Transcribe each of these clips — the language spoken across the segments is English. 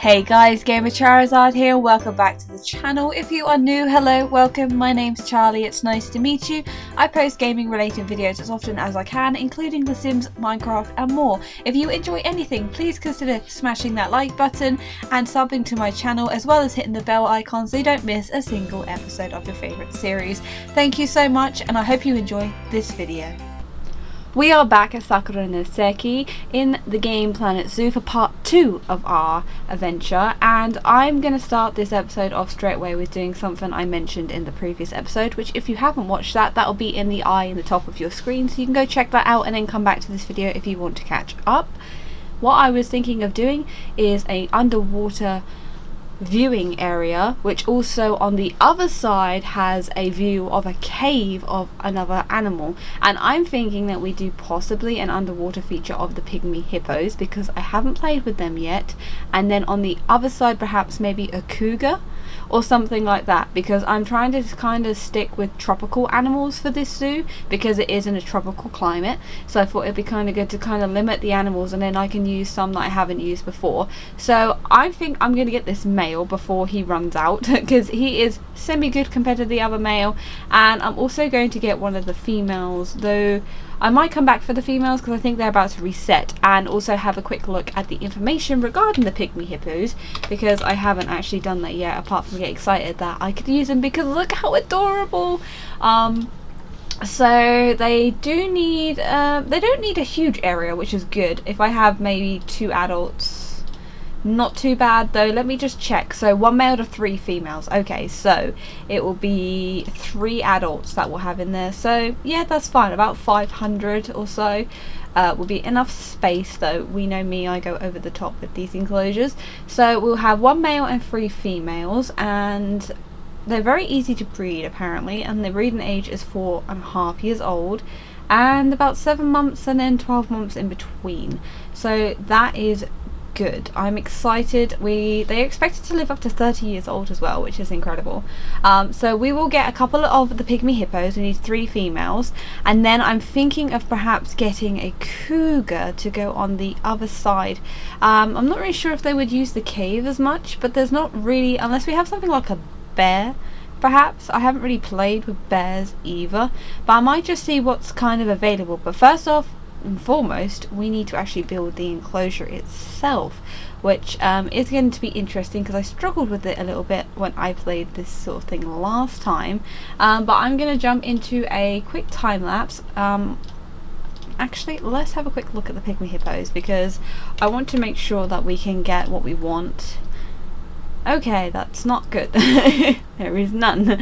Hey guys, Gamer Charizard here, welcome back to the channel. If you are new, hello, welcome, my name's Charlie, it's nice to meet you. I post gaming related videos as often as I can, including The Sims, Minecraft and more. If you enjoy anything, please consider smashing that like button and subbing to my channel, as well as hitting the bell icon so you don't miss a single episode of your favourite series. Thank you so much and I hope you enjoy this video. We are back at Sakura no Seki in the game Planet Zoo for part 2 of our adventure, and I'm going to start this episode off straight away with doing something I mentioned in the previous episode, which if you haven't watched that'll be in the eye in the top of your screen, so you can go check that out and then come back to this video if you want to catch up. What I was thinking of doing is a underwater viewing area, which also on the other side has a view of a cave of another animal, and I'm thinking that we do possibly an underwater feature of the Pygmy Hippos because I haven't played with them yet, and then on the other side perhaps maybe a cougar or something like that, because I'm trying to kind of stick with tropical animals for this zoo because it is in a tropical climate, so I thought it'd be kind of good to kind of limit the animals and then I can use some that I haven't used before. So I think I'm going to get this male before he runs out because he is semi-good compared to the other male, and I'm also going to get one of the females, though I might come back for the females because I think they're about to reset, and also have a quick look at the information regarding the Pygmy Hippos because I haven't actually done that yet, apart from get excited that I could use them because look how adorable. So they don't need a huge area, which is good. If I have maybe 2 adults, not too bad though. Let me just check. So 1 male to 3 females. Okay, so it will be 3 adults that we'll have in there. So yeah, that's fine. About 500 or so will be enough space, though. We know me, I go over the top with these enclosures. So we'll have 1 male and 3 females, and they're very easy to breed apparently, and the breeding age is 4.5 years old and about 7 months and then 12 months in between. So that is good. I'm excited. They're expected to live up to 30 years old as well, which is incredible. So we will get a couple of the Pygmy Hippos. We need 3 females, and then I'm thinking of perhaps getting a cougar to go on the other side. I'm not really sure if they would use the cave as much, but there's not really, unless we have something like a bear perhaps. I haven't really played with bears either, but I might just see what's kind of available. But first off and foremost, we need to actually build the enclosure itself, which is going to be interesting because I struggled with it a little bit when I played this sort of thing last time. But I'm going to jump into a quick time lapse. Actually, let's have a quick look at the Pygmy Hippos because I want to make sure that we can get what we want. Okay, that's not good. There is none.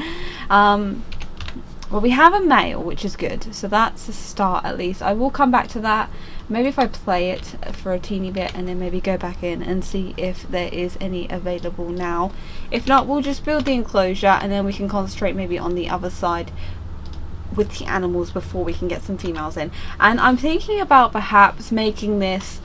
Well, we have a male, which is good, so that's a start at least. I will come back to that, maybe if I play it for a teeny bit and then maybe go back in and see if there is any available now. If not, we'll just build the enclosure and then we can concentrate maybe on the other side with the animals before we can get some females in. And I'm thinking about perhaps making this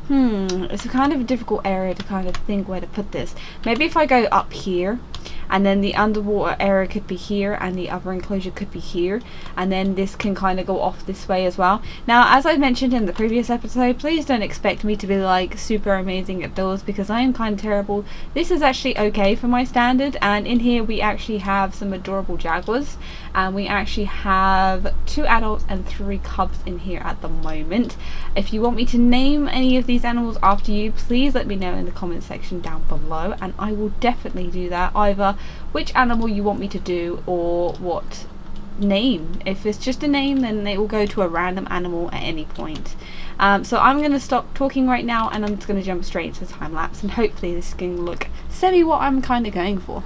it's a kind of a difficult area to kind of think where to put this. Maybe if I go up here, and then the underwater area could be here and the other enclosure could be here, and then this can kind of go off this way as well. Now, as I mentioned in the previous episode, please don't expect me to be like super amazing at builds because I am kind of terrible. This is actually okay for my standard, and in here we actually have some adorable Jaguars, and we actually have 2 adults and 3 cubs in here at the moment. If you want me to name any of these animals after you, please let me know in the comment section down below, and I will definitely do that, either which animal you want me to do or what name. If it's just a name, then it will go to a random animal at any point. So I'm going to stop talking right now and I'm just going to jump straight into the time lapse, and hopefully this can look semi what I'm kind of going for.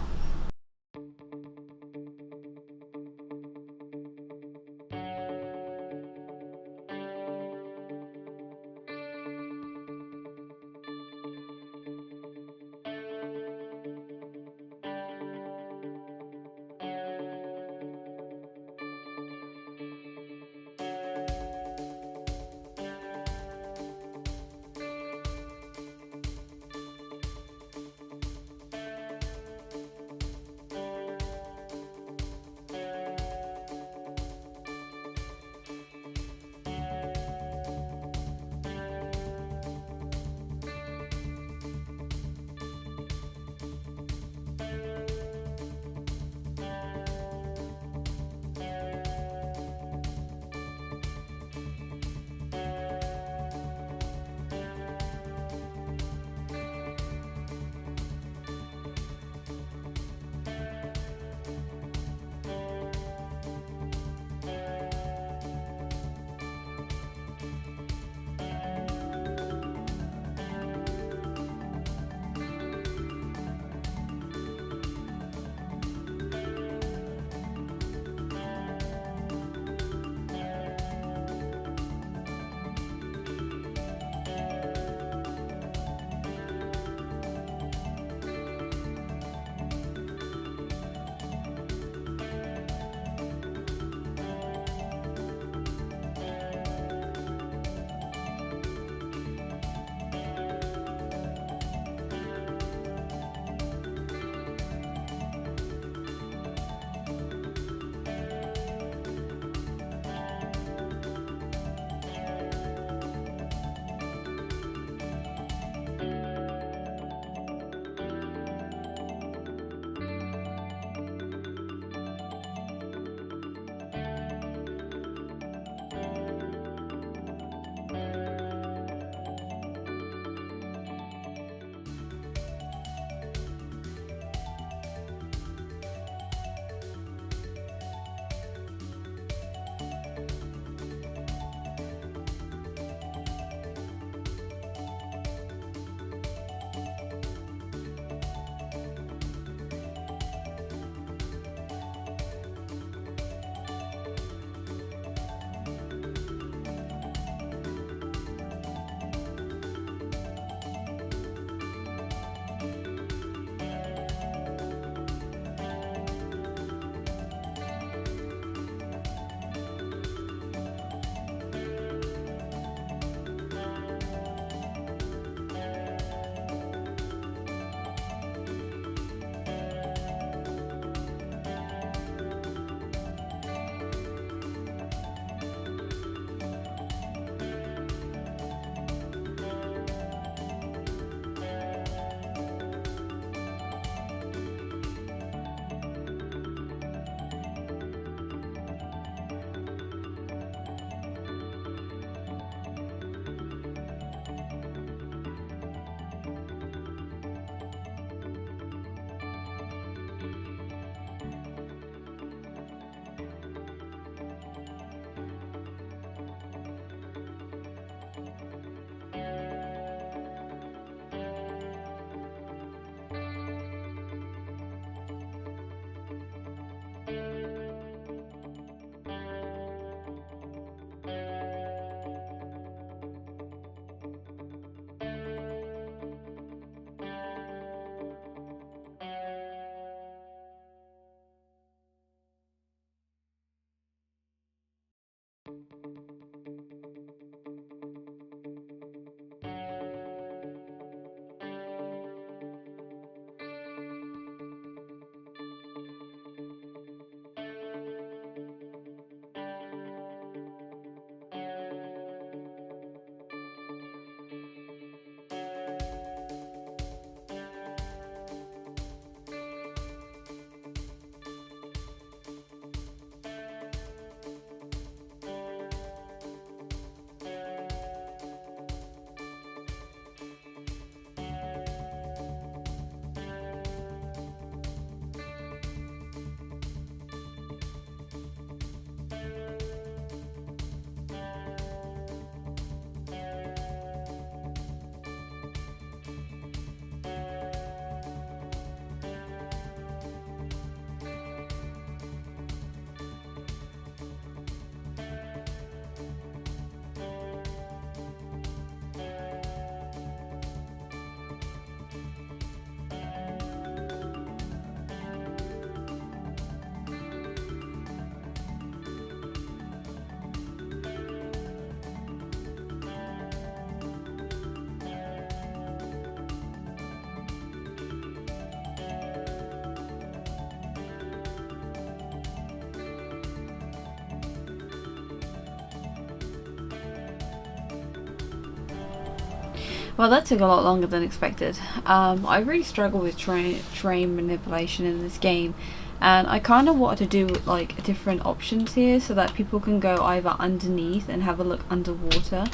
Well, that took a lot longer than expected. I really struggle with terrain manipulation in this game, and I kind of wanted to do like different options here so that people can go either underneath and have a look underwater,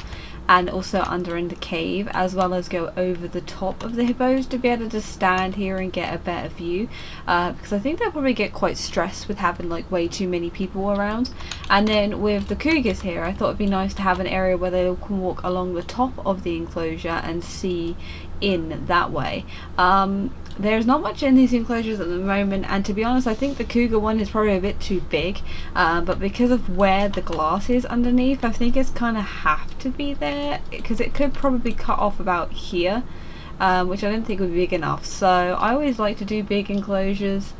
and also under in the cave, as well as go over the top of the hippos to be able to just stand here and get a better view, because I think they'll probably get quite stressed with having like way too many people around. And then with the cougars here, I thought it'd be nice to have an area where they can walk along the top of the enclosure and see in that way. There's not much in these enclosures at the moment, and to be honest I think the cougar one is probably a bit too big, but because of where the glass is underneath, I think it's kind of have to be there, because it could probably cut off about here, which I don't think would be big enough. So I always like to do big enclosures,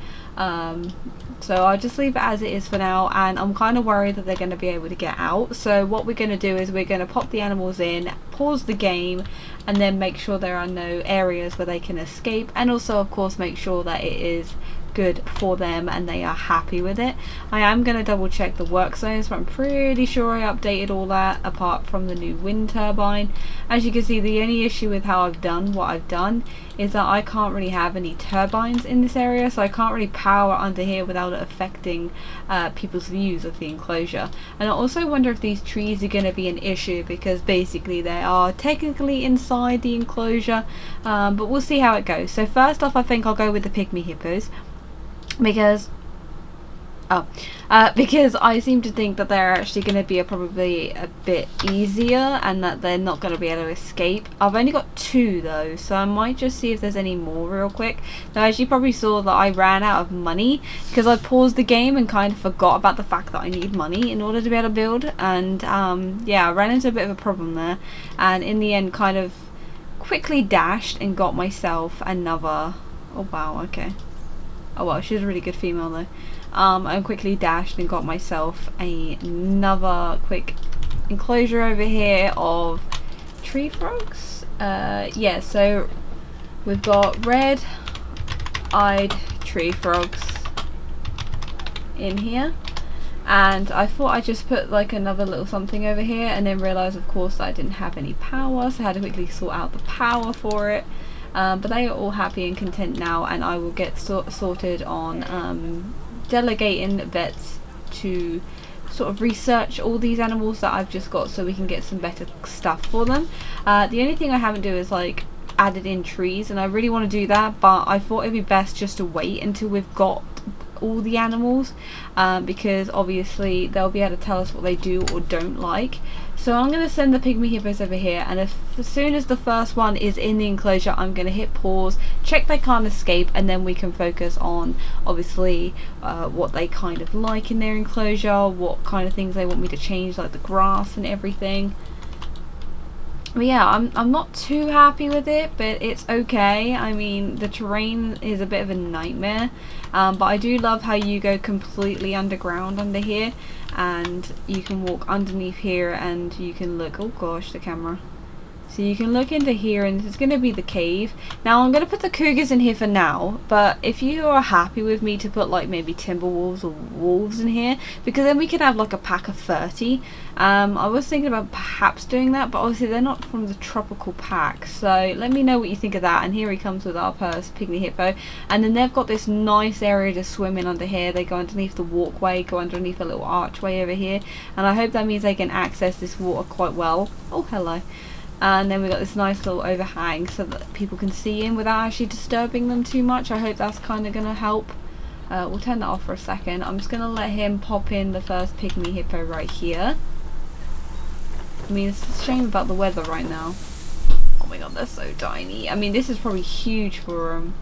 so I'll just leave it as it is for now, and I'm kind of worried that they're going to be able to get out. So what we're going to do is we're going to pop the animals in, pause the game, and then make sure there are no areas where they can escape, and also of course make sure that it is good for them and they are happy with it. I am going to double check the work zones, but I'm pretty sure I updated all that apart from the new wind turbine. As you can see, the only issue with how I've done what I've done is that I can't really have any turbines in this area, so I can't really power under here without it affecting people's views of the enclosure. And I also wonder if these trees are going to be an issue, because basically they are technically inside the enclosure, but we'll see how it goes. So first off, I think I'll go with the Pygmy Hippos, because I seem to think that they're actually going to be probably a bit easier, and that they're not going to be able to escape. I've only got 2 though, so I might just see if there's any more real quick. Now, as you probably saw, that I ran out of money because I paused the game and kind of forgot about the fact that I need money in order to be able to build, and yeah, I ran into a bit of a problem there, and in the end kind of quickly dashed and got myself another, oh wow, okay. Oh well, she's a really good female though. I quickly dashed and got myself another quick enclosure over here of tree frogs. Yeah, so we've got red-eyed tree frogs in here, and I thought I'd just put like another little something over here, and then realised of course that I didn't have any power, so I had to quickly sort out the power for it. But they are all happy and content now, and I will get sorted on delegating vets to sort of research all these animals that I've just got, so we can get some better stuff for them. The only thing I haven't do is like added in trees, and I really want to do that, but I thought it'd be best just to wait until we've got all the animals, because obviously they'll be able to tell us what they do or don't like. So I'm going to send the Pygmy Hippos over here, and as soon as the first one is in the enclosure, I'm going to hit pause, check they can't escape, and then we can focus on obviously what they kind of like in their enclosure, what kind of things they want me to change, like the grass and everything. But yeah, I'm not too happy with it, but it's okay. I mean, the terrain is a bit of a nightmare, but I do love how you go completely underground under here, and you can walk underneath here, and you can look, oh gosh, the camera. So you can look into here, and this is going to be the cave. Now I'm going to put the cougars in here for now, but if you are happy with me to put like maybe timber wolves or wolves in here, because then we could have like a pack of 30. I was thinking about perhaps doing that, but obviously they're not from the tropical pack, so let me know what you think of that. And here he comes with our first Pygmy Hippo, and then they've got this nice area to swim in under here. They go underneath the walkway, go underneath a little archway over here, and I hope that means they can access this water quite well. Oh hello. And then we got this nice little overhang so that people can see in without actually disturbing them too much. I hope that's kind of going to help. We'll turn that off for a second. I'm just going to let him pop in the first Pygmy Hippo right here. I mean, it's a shame about the weather right now. Oh my god, they're so tiny. I mean, this is probably huge for them.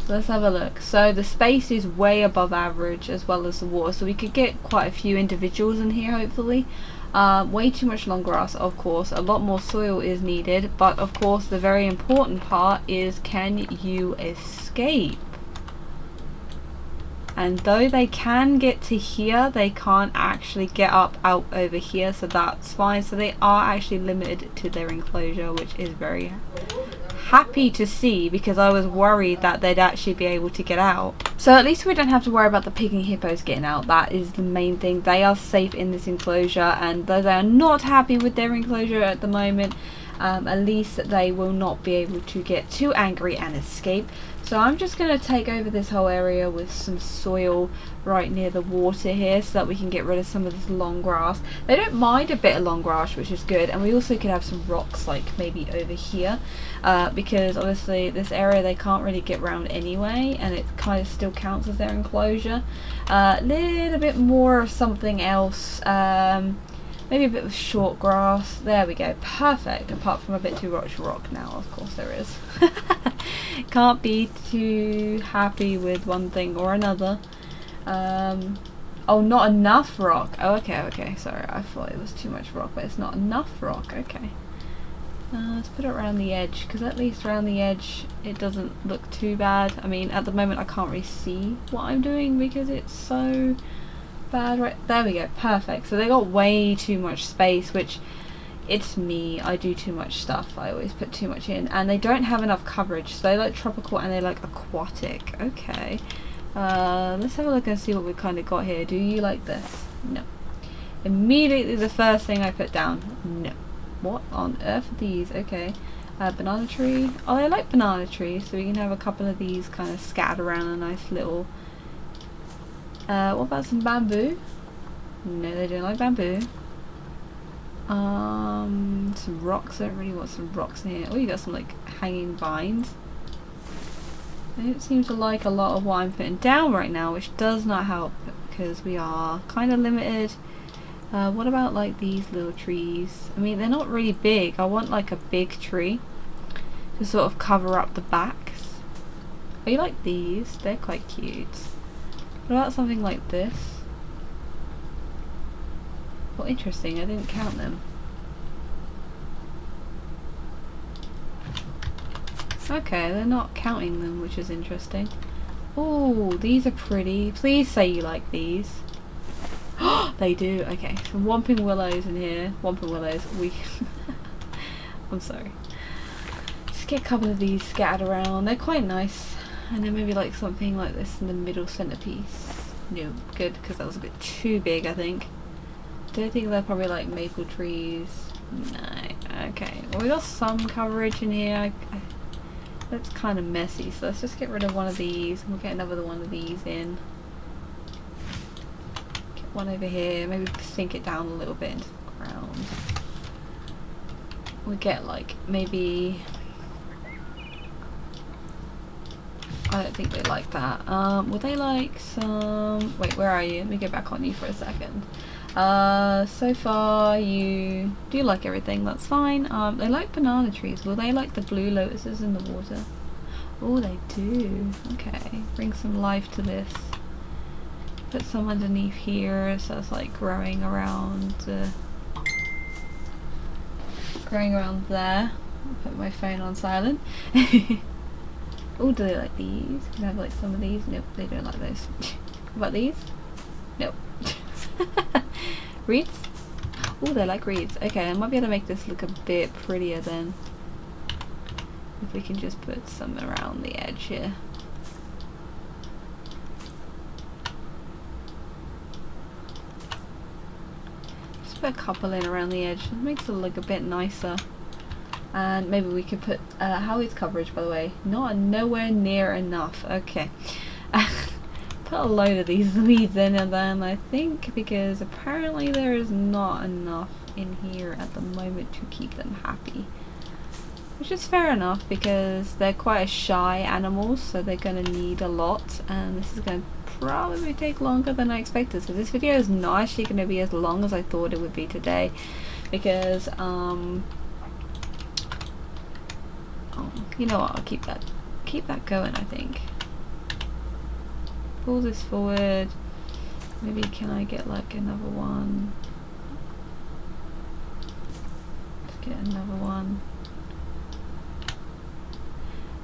So let's have a look. So the space is way above average, as well as the water, so we could get quite a few individuals in here hopefully. Way too much long grass, of course. A lot more soil is needed, but of course the very important part is, can you escape? And though they can get to here, they can't actually get up out over here, so that's fine. So they are actually limited to their enclosure, which is very happy to see, because I was worried that they'd actually be able to get out. So at least we don't have to worry about the Pygmy Hippos getting out. That is the main thing. They are safe in this enclosure, and though they are not happy with their enclosure at the moment, at least they will not be able to get too angry and escape. So I'm just going to take over this whole area with some soil right near the water here so that we can get rid of some of this long grass. They don't mind a bit of long grass, which is good, and we also could have some rocks like maybe over here because obviously this area they can't really get around anyway, and it kind of still counts as their enclosure. A little bit more of something else, maybe a bit of short grass. There we go, perfect, apart from a bit too much rock now, of course there is. Can't be too happy with one thing or another. Oh, not enough rock. Oh, okay, sorry, I thought it was too much rock, but it's not enough rock. Okay, let's put it around the edge, because at least around the edge it doesn't look too bad. I mean, at the moment I can't really see what I'm doing because it's so bad. Right, there we go, perfect. So they got way too much space, which, it's me, I do too much stuff. I always put too much in, and they don't have enough coverage. So they like tropical and they like aquatic. Okay, let's have a look and see what we kind of got here. Do you like this? No. Immediately the first thing I put down, no. What on earth are these? Okay, banana tree. Oh, they like banana trees, so we can have a couple of these kind of scattered around a nice little. What about some bamboo? No, they don't like bamboo. Some rocks. I don't really want some rocks in here. Oh, you got some like hanging vines. They don't seem to like a lot of what I'm putting down right now, which does not help because we are kind of limited. What about like these little trees? I mean, they're not really big. I want like a big tree to sort of cover up the backs. Oh, you like these? They're quite cute. What about something like this? Well, interesting, I didn't count them. Okay, they're not counting them, which is interesting. Oh, these are pretty. Please say you like these. They do. Okay, some Whomping Willows in here. Whomping Willows. I'm sorry. Just get a couple of these scattered around. They're quite nice. And then maybe like something like this in the middle centerpiece. No, good, because that was a bit too big, I think. Do I think they're probably like maple trees? No. Okay. Well, we got some coverage in here. That's kind of messy, so let's just get rid of one of these. We'll get another one of these in. Get one over here. Maybe sink it down a little bit into the ground. We get like maybe. I don't think they like that. Would they like some? Wait, where are you? Let me get back on you for a second. So far you do like everything, that's fine. They like banana trees. Will they like the blue lotuses in the water? Oh, they do. Okay, bring some life to this. Put some underneath here so it's like growing around there. I'll put my phone on silent. Oh, do they like these? Can I have like some of these? Nope, they don't like those. What about these? Nope. Reeds? Oh, they like reeds. Okay, I might be able to make this look a bit prettier then. If we can just put some around the edge here. Just put a couple in around the edge. It makes it look a bit nicer. And maybe we could put Howie's coverage, by the way. Nowhere near enough. Okay. Put a load of these weeds in and then I think because apparently there is not enough in here at the moment to keep them happy, which is fair enough because they're quite a shy animal, so they're gonna need a lot, and this is gonna probably take longer than I expected. So this video is not actually gonna be as long as I thought it would be today because oh, you know what, I'll keep that going. I think pull this forward. Maybe can I get like another one? Let's get another one.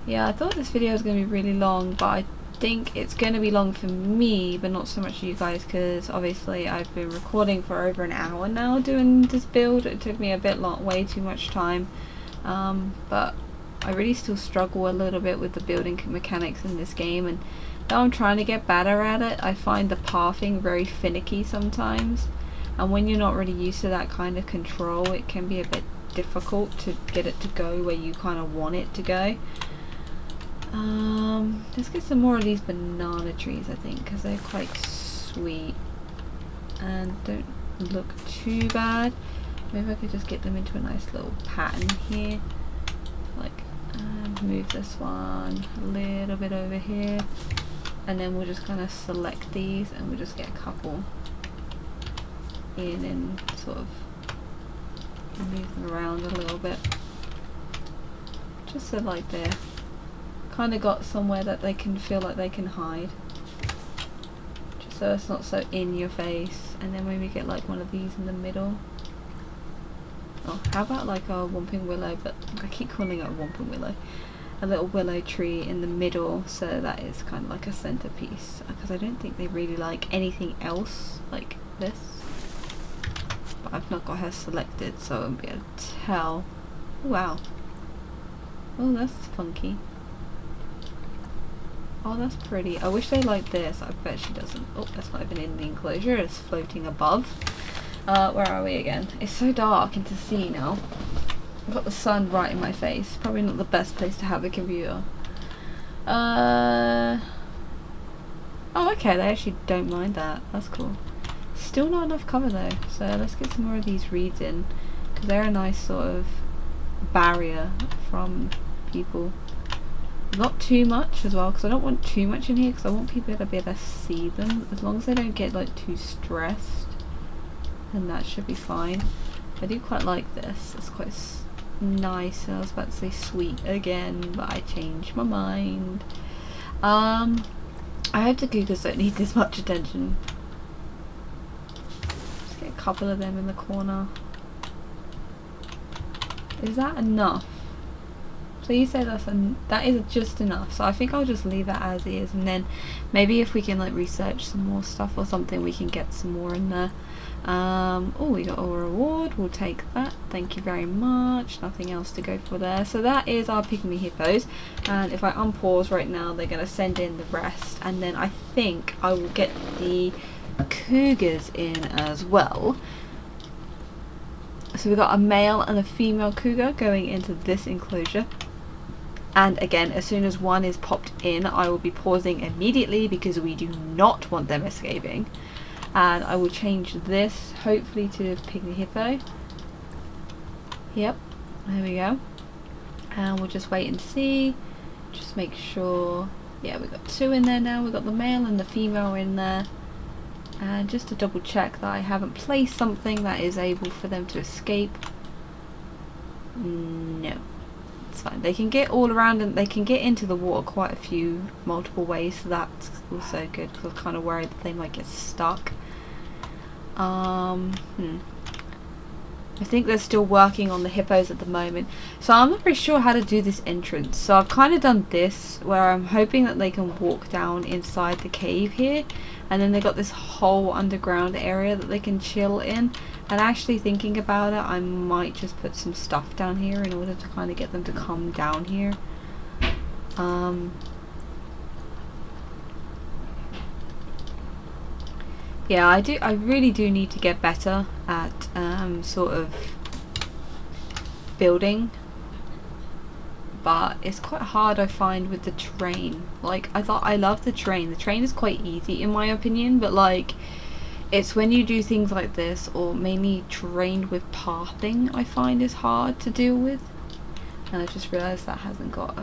Yeah, I thought this video was going to be really long, but I think it's going to be long for me, but not so much for you guys, because obviously I've been recording for over an hour now doing this build. It took me a bit long, way too much time, but I really still struggle a little bit with the building mechanics in this game, and though I'm trying to get better at it, I find the pathing very finicky sometimes, and when you're not really used to that kind of control, it can be a bit difficult to get it to go where you kind of want it to go. Let's get some more of these banana trees, I think, because they're quite sweet and don't look too bad. Maybe I could just get them into a nice little pattern here, like move this one a little bit over here, and then we'll just kind of select these and we'll just get a couple in and sort of move them around a little bit, just so like they're kind of got somewhere that they can feel like they can hide, just so it's not so in your face. And then maybe get like one of these in the middle. Oh, how about like a whomping willow, but I keep calling it a whomping willow. A little willow tree in the middle, so that is kind of like a centerpiece, because I don't think they really like anything else like this. But I've not got her selected, so I won't be able to tell. Wow. Oh, that's funky. Oh, that's pretty. I wish they liked this. I bet she doesn't. Oh, that's not even in the enclosure. It's floating above. Where are we again? It's so dark and to see now. I've got the sun right in my face. Probably not the best place to have a computer. Oh, okay. They actually don't mind that. That's cool. Still not enough cover though. So let's get some more of these reeds in, because they're a nice sort of barrier from people. Not too much as well, because I don't want too much in here, because I want people to be able to see them. As long as they don't get like too stressed, then that should be fine. I do quite like this. It's quite nice. I was about to say sweet again, but I changed my mind. I hope the Cougars don't need this much attention. Just get a couple of them in the corner. Is that enough? Please say that is just enough. So I think I'll just leave that as is, and then maybe if we can like research some more stuff or something, we can get some more in there. Oh, we got a reward. We'll take that. Thank you very much. Nothing else to go for there. So that is our Pygmy Hippos, and if I unpause right now, they're going to send in the rest, and then I think I will get the Cougars in as well. So we've got a male and a female cougar going into this enclosure. And again, as soon as one is popped in, I will be pausing immediately, because we do not want them escaping. And I will change this, hopefully, to Pygmy Hippo. Yep, there we go. And we'll just wait and see. Just make sure. Yeah, we've got two in there now. We've got the male and the female in there. And just to double check that I haven't placed something that is able for them to escape. No. It's fine. They can get all around, and they can get into the water quite a few multiple ways, so that's also good, because I'm kind of worried that they might get stuck. I think they're still working on the hippos at the moment, so I'm not very sure how to do this entrance. So I've kind of done this where I'm hoping that they can walk down inside the cave here, and then they got this whole underground area that they can chill in. And actually thinking about it, I might just put some stuff down here in order to kind of get them to come down here. Yeah, I really do need to get better at sort of building, but it's quite hard, I find, with the terrain. Like, I love the terrain. The terrain is quite easy in my opinion, but like, it's when you do things like this, or mainly terrain with pathing, I find is hard to deal with. And I just realised that hasn't got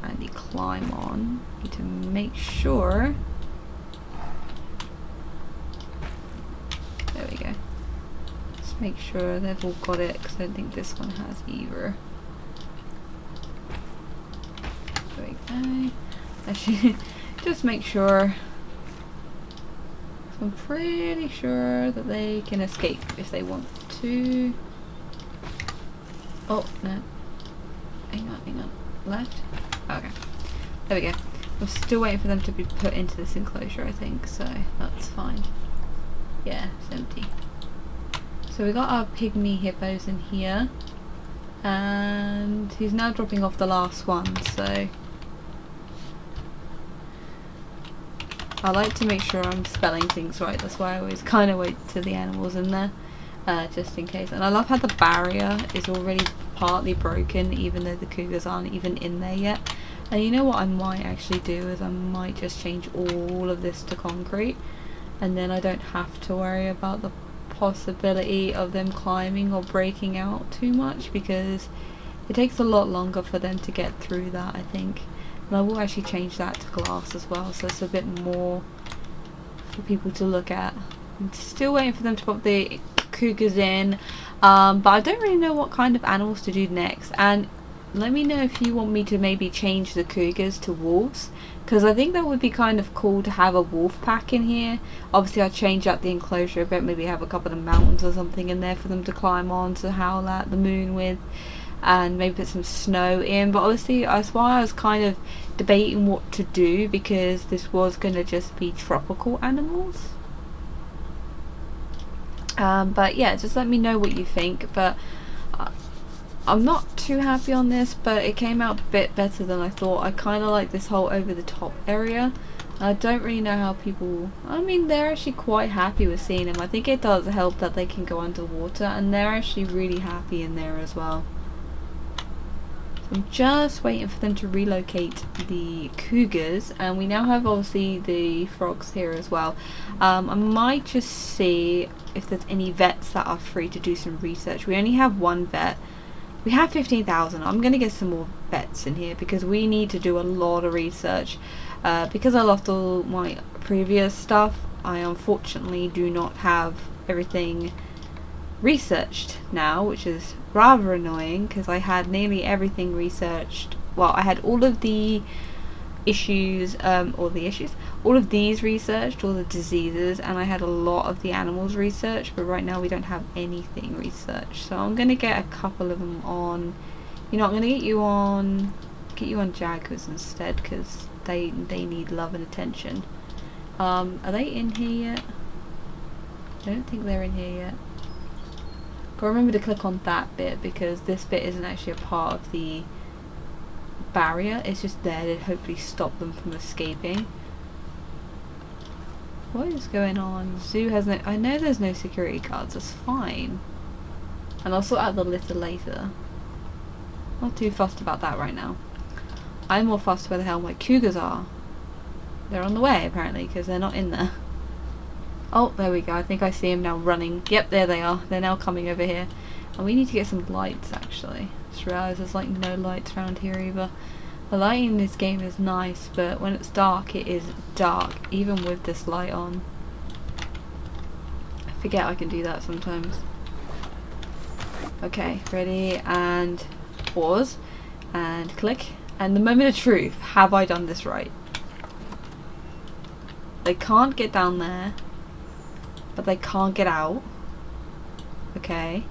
any climb on. Need to make sure. There we go. Just make sure they've all got it, because I don't think this one has either. There we go. I should just make sure. So I'm pretty sure that they can escape if they want to. Oh, no. Hang on. Left? Okay. There we go. I'm still waiting for them to be put into this enclosure, I think, so that's fine. Yeah, it's empty. So we got our Pygmy Hippos in here, and he's now dropping off the last one, so I like to make sure I'm spelling things right. That's why I always kind of wait till the animals in there. just in case. And I love how the barrier is already partly broken, even though the Cougars aren't even in there yet. And you know what I might actually do is I might just change all of this to concrete, and then I don't have to worry about the possibility of them climbing or breaking out too much, because it takes a lot longer for them to get through that, I think. And I will actually change that to glass as well, so it's a bit more for people to look at. I'm still waiting for them to put the Cougars in, but I don't really know what kind of animals to do next. And let me know if you want me to maybe change the Cougars to wolves, because I think that would be kind of cool to have a wolf pack in here. Obviously I'd change up the enclosure a bit, maybe have a couple of mountains or something in there for them to climb on to howl at the moon with, and maybe put some snow in. But obviously that's why I was kind of debating what to do, because this was going to just be tropical animals. But yeah, just let me know what you think. But I'm not too happy on this, but it came out a bit better than I thought. I kind of like this whole over the top area. I don't really know how people, I mean, they're actually quite happy with seeing him. I think it does help that they can go underwater, and they're actually really happy in there as well. I'm just waiting for them to relocate the Cougars, and we now have obviously the frogs here as well. I might just see if there's any vets that are free to do some research. We only have one vet. We have 15,000. I'm going to get some more vets in here because we need to do a lot of research. Because I lost all my previous stuff, I unfortunately do not have everything researched now, which is rather annoying, because I had nearly everything researched. Well, I had all of the issues, all of these researched, all the diseases, and I had a lot of the animals researched, but right now we don't have anything researched. So I'm gonna get a couple of them on, you know, I'm gonna get you on Jaguars instead, because they need love and attention. Are they in here yet? I don't think they're in here yet. Gotta remember to click on that bit, because this bit isn't actually a part of the barrier. It's just there to hopefully stop them from escaping. What is going on? Zoo has no, I know there's no security guards, that's fine. And I'll sort out the litter later. Not too fussed about that right now. I'm more fussed where the hell my Cougars are. They're on the way apparently, because they're not in there. Oh, there we go. I think I see him now running. Yep, there they are. They're now coming over here. And we need to get some lights, actually. Just realised there's like no lights around here either. The lighting in this game is nice, but when it's dark, it is dark, even with this light on. I forget I can do that sometimes. Okay, ready, and pause, and click. And the moment of truth. Have I done this right? They can't get down there, but they can't get out. Okay,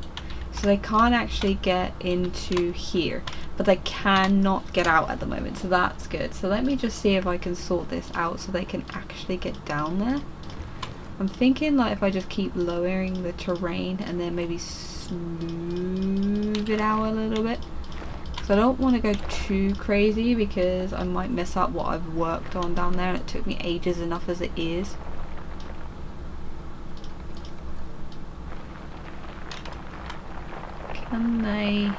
so they can't actually get into here, but they cannot get out at the moment, so that's good. So let me just see if I can sort this out so they can actually get down there. I'm thinking like if I just keep lowering the terrain and then maybe smooth it out a little bit. So I don't want to go too crazy, because I might mess up what I've worked on down there, and it took me ages enough as it is. Can they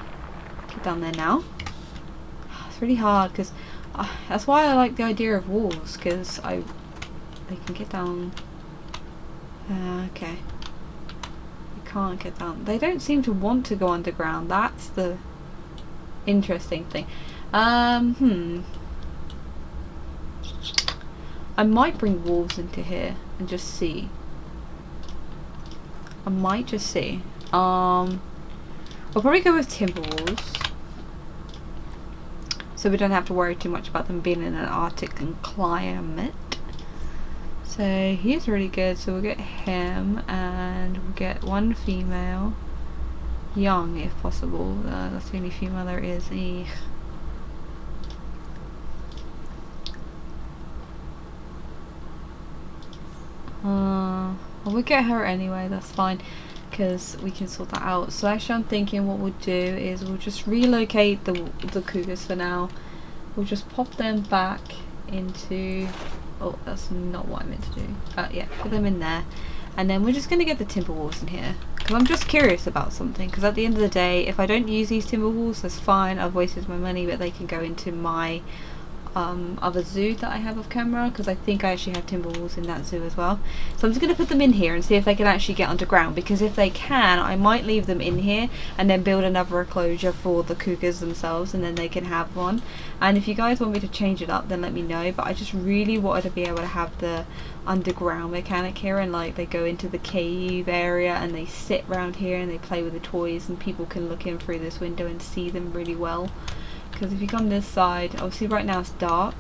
get down there now? It's really hard, because that's why I like the idea of walls, because they can get down. Okay, they can't get down. They don't seem to want to go underground. That's the interesting thing. I might bring wolves into here and just see. I might just see. I'll probably go with timber wolves, so we don't have to worry too much about them being in an Arctic climate. So he's really good, so we'll get him, and we'll get one female, young if possible. That's the only female there is. We'll get her anyway, that's fine, because we can sort that out. So actually I'm thinking what we'll do is we'll just relocate the Cougars for now. We'll just pop them back into, oh, that's not what I meant to do. Yeah, put them in there, and then we're just going to get the timber wolves in here, because I'm just curious about something, because at the end of the day, if I don't use these timber walls, that's fine, I've wasted my money, but they can go into my other zoo that I have off camera, because I think I actually have timber walls in that zoo as well. So I'm just going to put them in here and see if they can actually get underground, because if they can, I might leave them in here and then build another enclosure for the cougars themselves, and then they can have one. And if you guys want me to change it up, then let me know, but I just really wanted to be able to have the underground mechanic here, and like they go into the cave area and they sit around here and they play with the toys, and people can look in through this window and see them really well. Because if you come this side, obviously right now it's dark,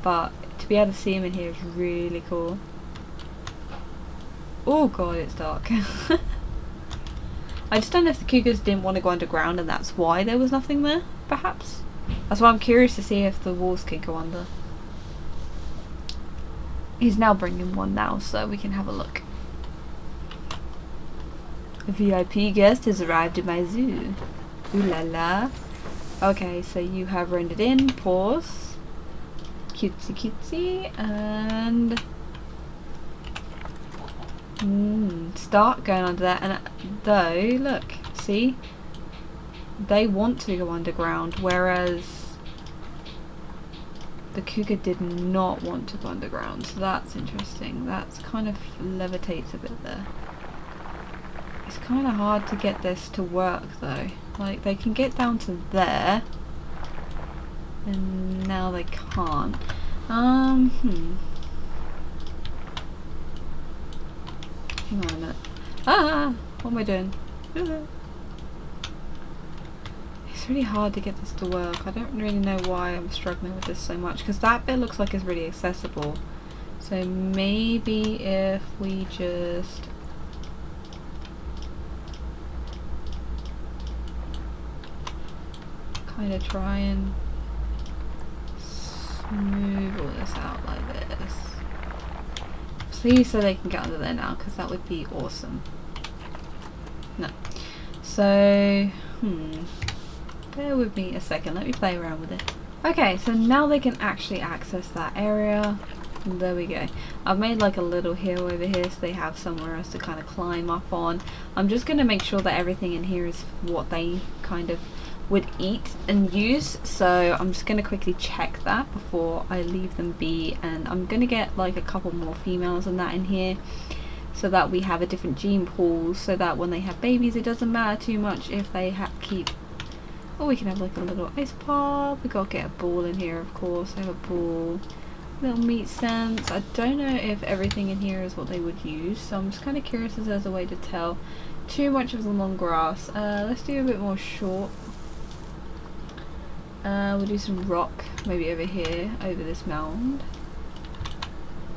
but to be able to see them in here is really cool. Oh god, it's dark. I just don't know if the cougars didn't want to go underground and that's why there was nothing there, perhaps. That's why I'm curious to see if the walls can go under. He's now bringing one now, so we can have a look. A VIP guest has arrived at my zoo. Ooh la la. Okay, so you have rendered in, pause, cutesy cutesy, and start going under that. And though, look, see, they want to go underground, whereas the cougar did not want to go underground. So that's interesting. That's kind of levitates a bit there. It's kind of hard to get this to work though. Like they can get down to there, and now they can't. Hang on a minute. What am I doing? It's really hard to get this to work. I don't really know why I'm struggling with this so much, because that bit looks like it's really accessible. So maybe if we just kind of try and smooth all this out like this. Please, so they can get under there now, because that would be awesome. No. So, bear with me a second. Let me play around with it. Okay, so now they can actually access that area. There we go. I've made like a little hill over here so they have somewhere else to kind of climb up on. I'm just going to make sure that everything in here is what they kind of would eat and use, so I'm just going to quickly check that before I leave them be, and I'm going to get like a couple more females and that in here so that we have a different gene pool, so that when they have babies it doesn't matter too much if they keep. Oh, we can have like a little ice pop. We gotta get a ball in here, of course. I have a ball, little meat sense. I don't know if everything in here is what they would use, so I'm just kind of curious if there's a way to tell. Too much of the long grass. Let's do a bit more short. We'll do some rock, maybe over here, over this mound.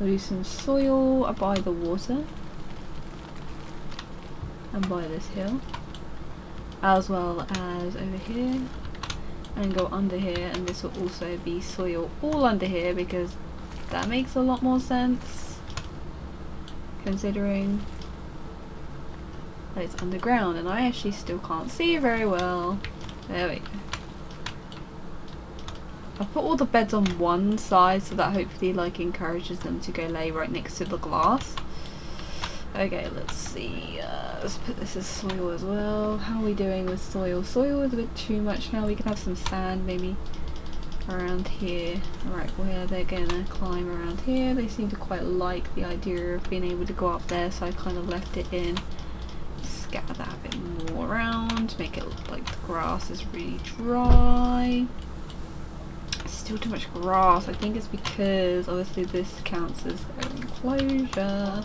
We'll do some soil by the water and by this hill, as well as over here, and go under here, and this will also be soil all under here, because that makes a lot more sense considering that it's underground and I actually still can't see very well. There we go. I've put all the beds on one side so that hopefully like encourages them to go lay right next to the glass. Okay, let's see. Let's put this as soil as well. How are we doing with soil? Soil is a bit too much now. We can have some sand maybe around here. Alright, where they're gonna climb around here. They seem to quite like the idea of being able to go up there, so I kind of left it in. Scatter that a bit more around. Make it look like the grass is really dry. Still too much grass. I think it's because obviously this counts as an enclosure.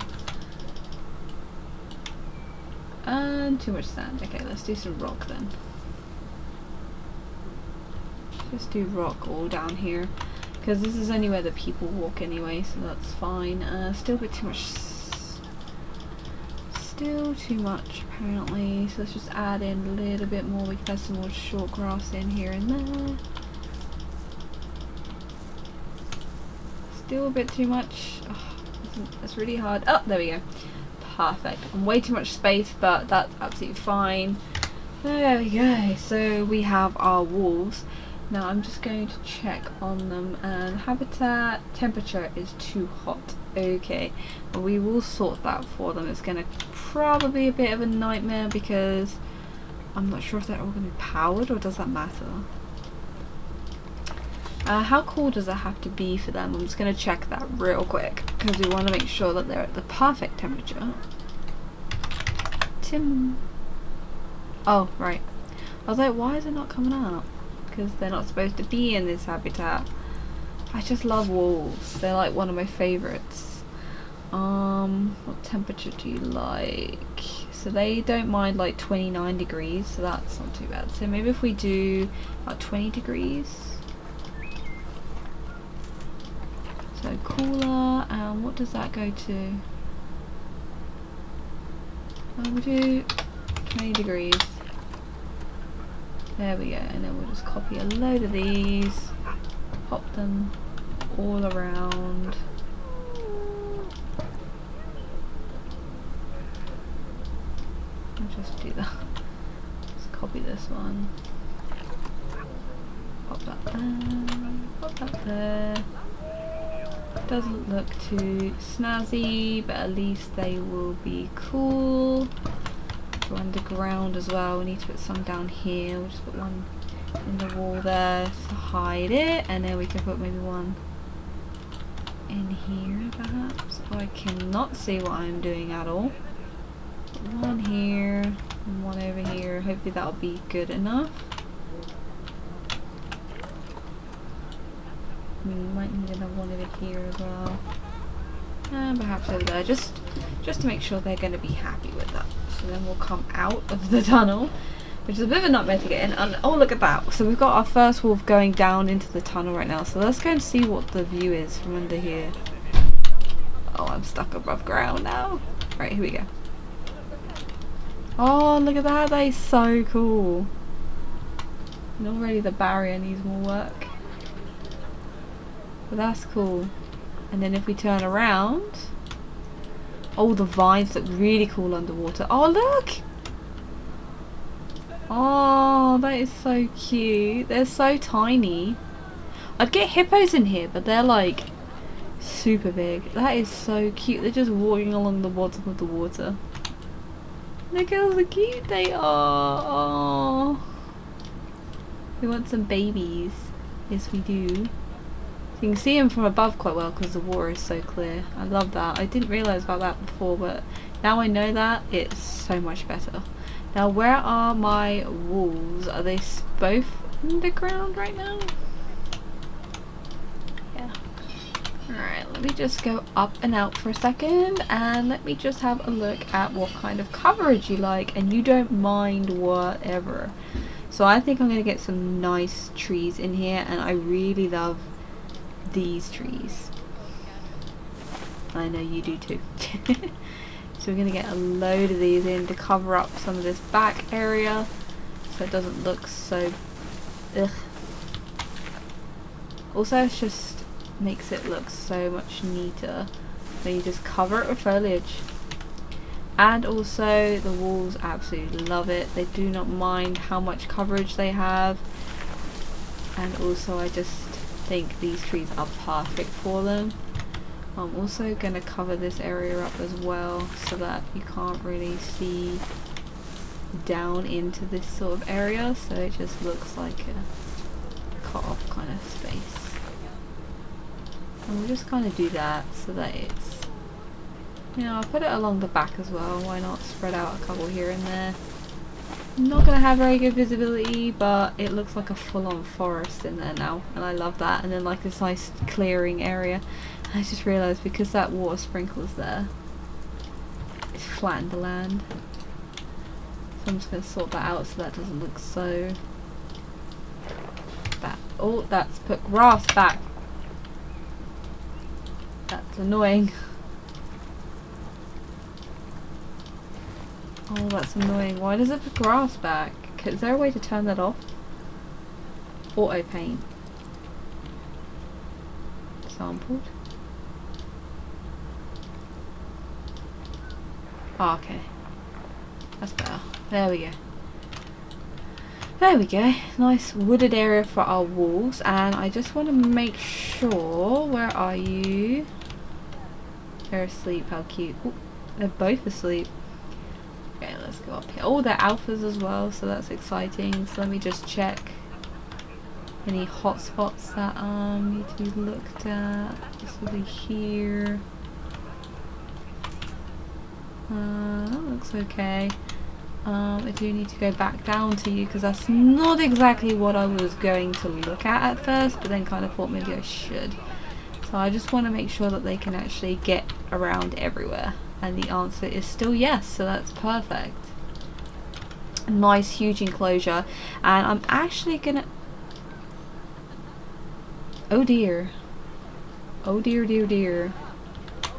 And too much sand. Okay, let's do some rock then. Just do rock all down here, because this is only where the people walk anyway, so that's fine. Still a bit too much. Still too much apparently. So let's just add in a little bit more. We can add some more short grass in here and there. Still a bit too much. Oh, that's really hard. Oh, there we go. Perfect. And way too much space, but that's absolutely fine. There we go. So we have our walls. Now I'm just going to check on them, and habitat temperature is too hot. Okay, but we will sort that for them. It's gonna probably be a bit of a nightmare because I'm not sure if they're all gonna be powered, or does that matter? How cool does it have to be for them? I'm just gonna check that real quick because we want to make sure that they're at the perfect temperature. Oh, right. I was like, why is it not coming up? Because they're not supposed to be in this habitat. I just love wolves. They're like one of my favorites. What temperature do you like? So they don't mind like 29 degrees, so that's not too bad. So maybe if we do about 20 degrees. So cooler, and what does that go to? We'll do 20 degrees. There we go, and then we'll just copy a load of these, pop them all around. I'll just do that. Just copy this one. Pop that there, pop that there. Doesn't look too snazzy, but at least they will be cool. Go underground as well. We need to put some down here. We'll just put one in the wall there to hide it, and then we can put maybe one in here perhaps. Oh, I cannot see what I'm doing at all. Put one here and one over here. Hopefully that'll be good enough. We might need another one over here as well, and perhaps over there, just to make sure they're going to be happy with that. So then we'll come out of the tunnel, which is a bit of a nightmare to get in. And oh, look at that! So we've got our first wolf going down into the tunnel right now. So let's go and see what the view is from under here. Oh, I'm stuck above ground now. Right, here we go. Oh, look at that! That is so cool. And already the barrier needs more work. But that's cool. And then if we turn around, oh, the vines look really cool underwater. Oh, look! Oh, that is so cute. They're so tiny. I'd get hippos in here, but they're like super big. That is so cute. They're just walking along the bottom of the water. Look how cute they are. Oh. We want some babies. Yes, we do. You can see them from above quite well because the water is so clear. I love that. I didn't realise about that before, but now I know that, it's so much better. Now, where are my wolves? Are they both underground right now? Yeah. Alright, let me just go up and out for a second, and let me just have a look at what kind of coverage you like, and you don't mind whatever. So I think I'm going to get some nice trees in here, and I really love these trees. I know you do too. So we're going to get a load of these in to cover up some of this back area so it doesn't look so ugh. Also, it just makes it look so much neater when you just cover it with foliage. And also the wolves absolutely love it. They do not mind how much coverage they have. And also I just think these trees are perfect for them. I'm also going to cover this area up as well so that you can't really see down into this sort of area, so it just looks like a cut off kind of space. And we'll just kind of do that so that it's, you know, I'll put it along the back as well. Why not spread out a couple here and there. I'm not going to have very good visibility, but it looks like a full-on forest in there now, and I love that. And then like this nice clearing area. And I just realised because that water sprinkles there, it's flattened the land. So I'm just going to sort that out so that doesn't look so bad. Oh, that's put grass back. That's annoying. Oh, that's annoying. Why does it put grass back? Is there a way to turn that off? Auto paint. Sampled. Oh, okay. That's better. There we go. There we go. Nice wooded area for our wolves, and I just want to make sure. Where are you? They're asleep. How cute. Ooh, they're both asleep. Okay, let's go up here. Oh, they're alphas as well, so that's exciting. So let me just check any hotspots that need to be looked at. This will be here. That looks okay. I do need to go back down to you because that's not exactly what I was going to look at first, but then kind of thought maybe I should. So I just want to make sure that they can actually get around everywhere, and the answer is still yes, so that's perfect. A nice huge enclosure, and I'm actually gonna... Oh dear. Oh dear, dear, dear.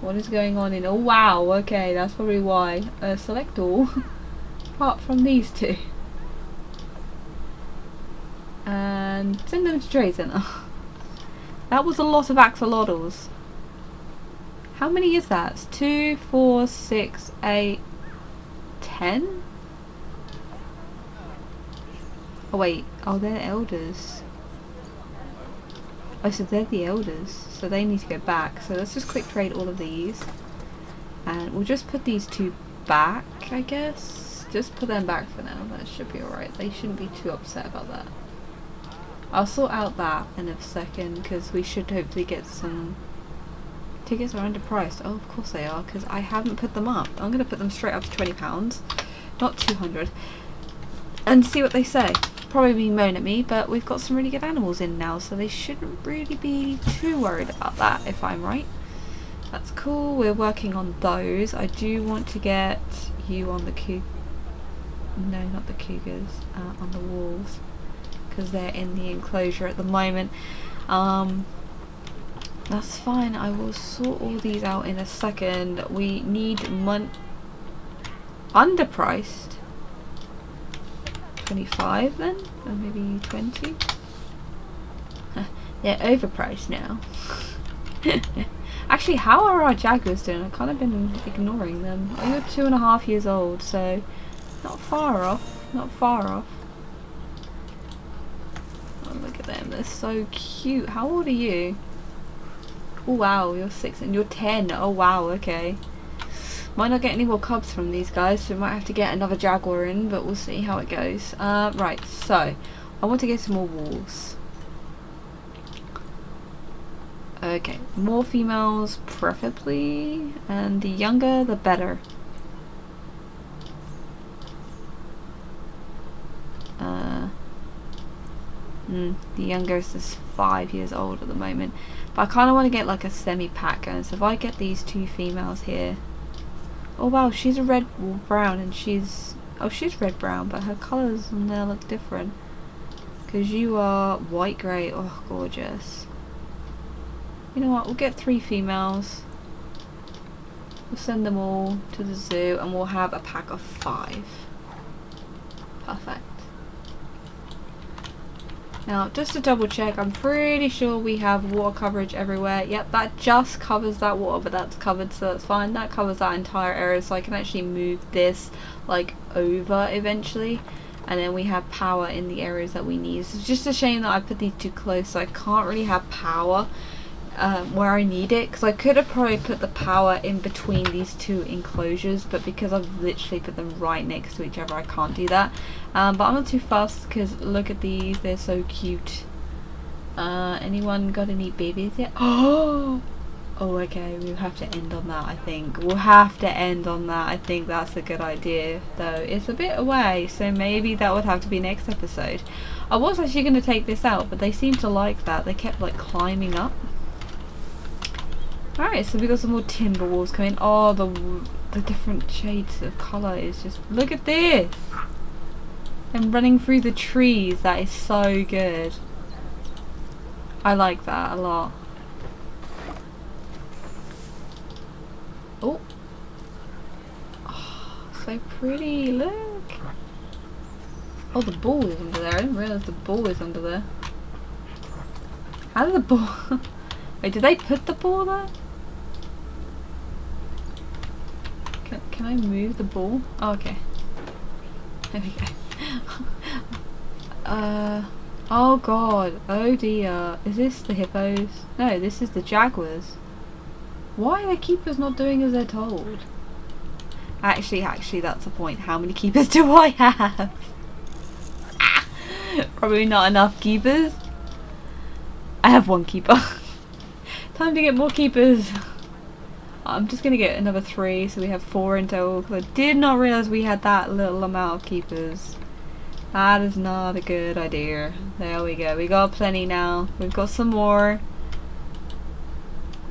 What is going on in... Oh wow, okay, that's probably why. Select all. Apart from these two. And send them to trade center. That was a lot of axolotls. How many is that? It's 2, 4, 6, 8, 10? Oh wait, oh they're elders. Oh, so they're the elders, so they need to go back. So let's just quick trade all of these, and we'll just put these two back, I guess. Just put them back for now. That should be alright. They shouldn't be too upset about that. I'll sort out that in a second, because we should hopefully get some... Tickets are underpriced. Oh, of course they are, because I haven't put them up. I'm going to put them straight up to £20, not 200, and see what they say. Probably moan at me, but we've got some really good animals in now, so they shouldn't really be too worried about that, if I'm right. That's cool. We're working on those. I do want to get you on the no, not the Cougars, on the wolves, because they're in the enclosure at the moment. That's fine. I will sort all these out in a second. We need underpriced. 25 then, or maybe 20. They're overpriced now. Actually, how are our Jaguars doing? I've kind of been ignoring them. Oh, you're 2.5 years old, so not far off. Not far off. Oh, look at them. They're so cute. How old are you? Oh wow, you're 6 and you're 10. Oh wow, okay. Might not get any more cubs from these guys, so we might have to get another Jaguar in, but we'll see how it goes. Right, so I want to get some more wolves. Okay, more females preferably, and the younger the better. The youngest is 5 years old at the moment, but I kind of want to get like a semi-pack going. So if I get these two females here. Oh wow, she's a red brown, and she's red brown, but her colours on there look different. Because you are white grey. Oh, gorgeous. You know what? We'll get 3 females. We'll send them all to the zoo, and we'll have a pack of 5. Perfect. Now, just to double check, I'm pretty sure we have water coverage everywhere. Yep, that just covers that water, but that's covered, so that's fine. That covers that entire area, so I can actually move this like over eventually. And then we have power in the areas that we need. So it's just a shame that I put these too close, so I can't really have power where I need it, because I could have probably put the power in between these two enclosures, but because I've literally put them right next to each other, I can't do that. But I'm not too fussed, because look at these, they're so cute. Anyone got any babies yet? Oh, okay, we'll have to end on that. I think we'll have to end on that. I think that's a good idea, though it's a bit away, so maybe that would have to be next episode. I was actually going to take this out, but they seemed to like that. They kept like climbing up. Alright, so we got some more timber wolves coming. Oh, the different shades of colour is just... Look at this! And running through the trees, that is so good. I like that a lot. Oh! Oh, so pretty, look! Oh, the ball is under there. I didn't realise the ball is under there. How did the ball... Wait, did they put the ball there? Can I move the ball? Oh, okay. There we go. Oh god, oh dear. Is this the hippos? No, this is the jaguars. Why are the keepers not doing as they're told? Actually, that's the point. How many keepers do I have? Probably not enough keepers. I have one keeper. Time to get more keepers. I'm just gonna get another 3, so we have 4 in total, because I did not realise we had that little amount of keepers. That is not a good idea. There we go. We got plenty now. We've got some more.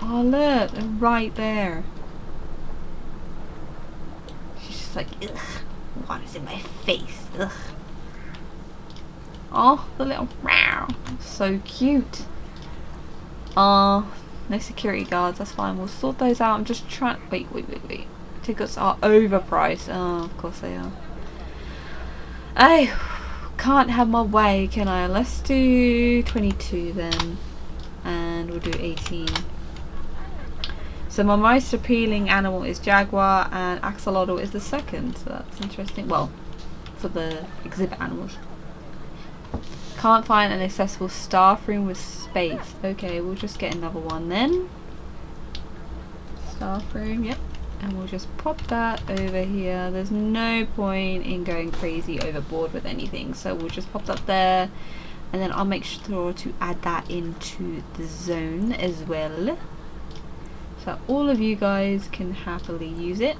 Oh look, they're right there. She's just like, ugh, what is in my face? Ugh. Oh, the little meow. So cute. No security guards, that's fine. We'll sort those out. I'm just trying. Wait. Tickets are overpriced. Oh, of course they are. I can't have my way, can I? Let's do 22 then. And we'll do 18. So my most appealing animal is jaguar, and axolotl is the second. So that's interesting. Well, for the exhibit animals. Can't find an accessible staff room with space. Okay, we'll just get another one then. Staff room, yep. And we'll just pop that over here. There's no point in going crazy overboard with anything, so we'll just pop that there, and then I'll make sure to add that into the zone as well, so all of you guys can happily use it.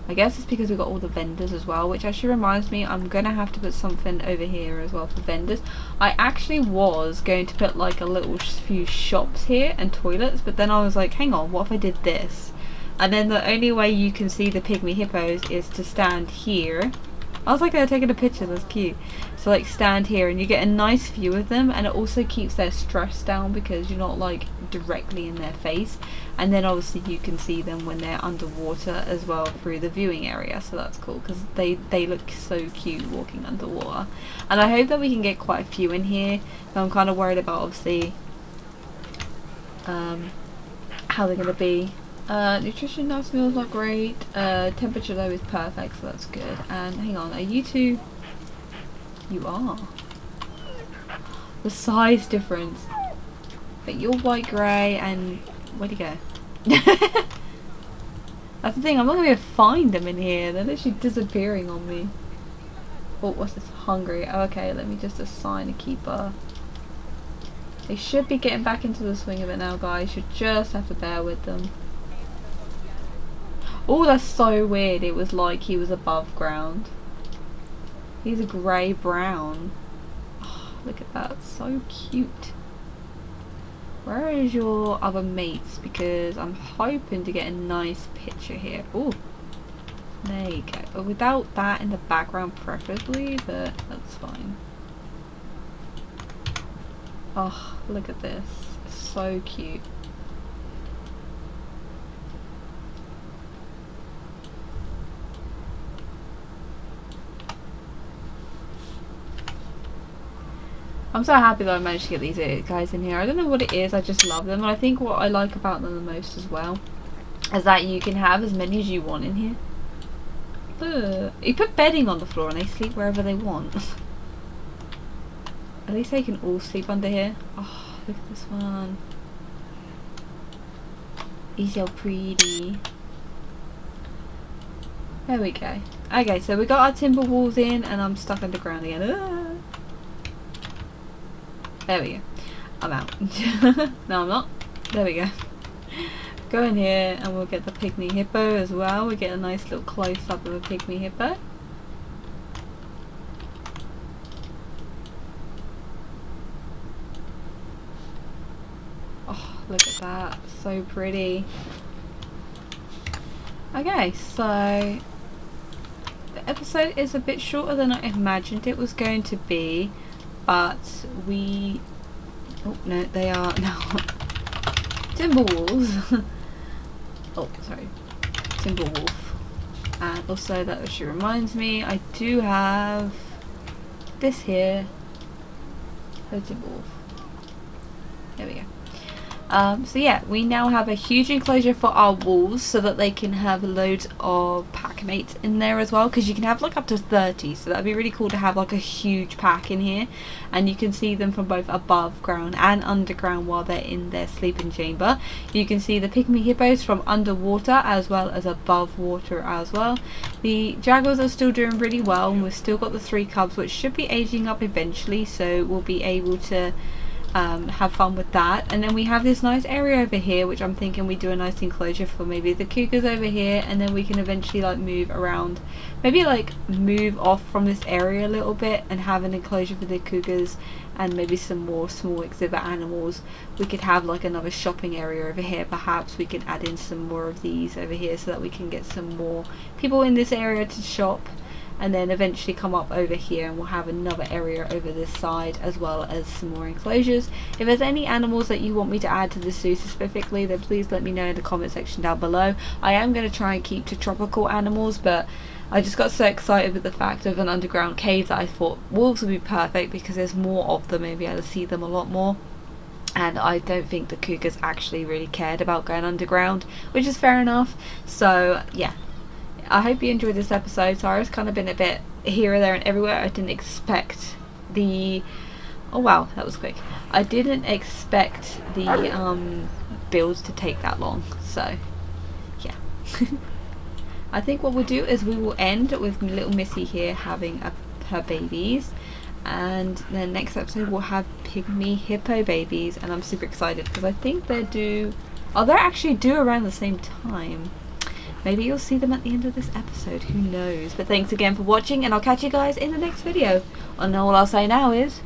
I guess it's because we've got all the vendors as well, which actually reminds me, I'm gonna have to put something over here as well for vendors. I actually was going to put like a little few shops here and toilets, but then I was like, hang on, what if I did this? And then the only way you can see the Pygmy Hippos is to stand here. I was like, they're taking a picture, that's cute. So like stand here and you get a nice view of them, and it also keeps their stress down because you're not like directly in their face. And then obviously you can see them when they're underwater as well through the viewing area, so that's cool because they look so cute walking underwater. And I hope that we can get quite a few in here, but I'm kind of worried about obviously how they're going to be. Nutrition, nice meals, not great. Temperature though is perfect, so that's good. And hang on, are you two? You are. The size difference. But you're white grey and where'd he go? That's the thing, I'm not gonna be able to find them in here. They're literally disappearing on me. Oh, what's this? Hungry. Oh, okay, let me just assign a keeper. They should be getting back into the swing of it now, guys. You just have to bear with them. Oh, that's so weird. It was like he was above ground. He's a grey brown. Oh, look at that. So cute. Where is your other mates? Because I'm hoping to get a nice picture here. Oh, there you go. But without that in the background preferably, but that's fine. Oh, look at this. So cute. I'm so happy that I managed to get these guys in here. I don't know what it is, I just love them. And I think what I like about them the most as well is that you can have as many as you want in here. Ugh. You put bedding on the floor and they sleep wherever they want. At least they can all sleep under here. Oh, look at this one. He's so pretty. There we go. Okay, so we got our timber walls in and I'm stuck underground again. There we go. I'm out. No, I'm not. There we go. Go in here and we'll get the Pygmy Hippo as well. We get a nice little close up of a Pygmy Hippo. Oh, look at that. So pretty. Okay, so the episode is a bit shorter than I imagined it was going to be. But we... Oh, no, they are now timber walls. Oh, sorry. Timber wolf. And also that actually reminds me, I do have this here. The timber wolf. There we go. So yeah, we now have a huge enclosure for our wolves so that they can have loads of pack mates in there as well, because you can have like up to 30, so that'd be really cool to have like a huge pack in here, and you can see them from both above ground and underground while they're in their sleeping chamber. You can see the Pygmy Hippos from underwater as well as above water as well. The Jaguars are still doing really well, and we've still got the 3 cubs which should be aging up eventually, so we'll be able to have fun with that. And then we have this nice area over here which I'm thinking we do a nice enclosure for maybe the Cougars over here, and then we can eventually like move around, maybe like move off from this area a little bit and have an enclosure for the Cougars and maybe some more small exhibit animals. We could have like another shopping area over here. Perhaps we could add in some more of these over here so that we can get some more people in this area to shop, and then eventually come up over here and we'll have another area over this side as well as some more enclosures. If there's any animals that you want me to add to the zoo specifically, then please let me know in the comment section down below. I am going to try and keep to tropical animals, but I just got so excited with the fact of an underground cave that I thought wolves would be perfect because there's more of them, maybe I'll see them a lot more. And I don't think the Cougars actually really cared about going underground, which is fair enough. So yeah, I hope you enjoyed this episode. Sorry, it's kind of been a bit here, there and everywhere. I didn't expect the... oh wow, that was quick. I didn't expect the builds to take that long. So, yeah. I think what we'll do is we will end with little Missy here having her babies. And then next episode we'll have Pygmy Hippo babies. And I'm super excited because I think they're due... oh, they're actually due around the same time. Maybe you'll see them at the end of this episode, who knows. But thanks again for watching, and I'll catch you guys in the next video. And all I'll say now is...